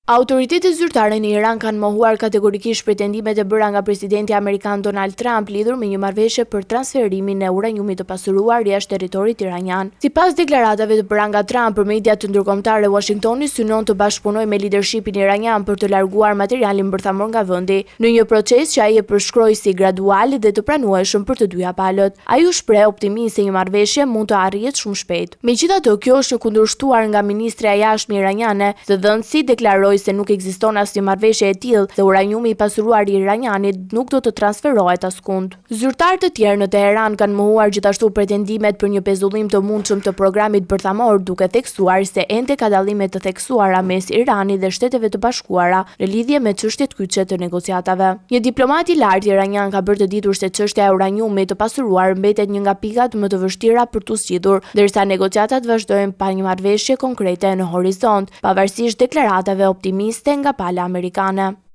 Autoritetet zyrtare në Iran kanë mohuar kategorikisht pretendimet e bëra nga presidenti amerikan Donald Trump lidhur me një marrëveshje për transferimin e uraniumit të pasuruar jashtë territorit iranian. Sipas deklaratave të bëra nga Trump për media të ndërkombëtare, Washingtoni synon të bashkëpunojë me lidershipin iranian për të larguar materialin bërthamor nga vendi, në një proces që ai e përshkroi si gradual dhe të pranueshëm për të dyja palët. Ai u shpreh optimist se një marrëveshje mund të arrihet shumë shpejt. Megjithatë, kjo është e kundërshtuar nga ministrja e jashtme iraniane, së dhënësi deklaroi se nuk ekziston asnjë marrëveshje e tillë dhe uraniumi i pasuruar i iranianit nuk do të transferohet askund. Zyrtarë të tjerë në Teheran kanë mohuar gjithashtu pretendimet për një pezullim të mundshëm të programit bërthamor, duke theksuar se ende ka dallime të theksuara mes Iranit dhe Shteteve të Bashkuara në lidhje me çështjet kyçe të negociatave. Një diplomat i lartë iranian ka bërë të ditur se çështja e uraniumit të pasuruar mbetet një nga pikat më të vështira për tu zgjidhur, ndërsa negociatat vazhdojnë pa një marrëveshje konkrete në horizont, pavarësisht deklaratave optimiste nga pala amerikane.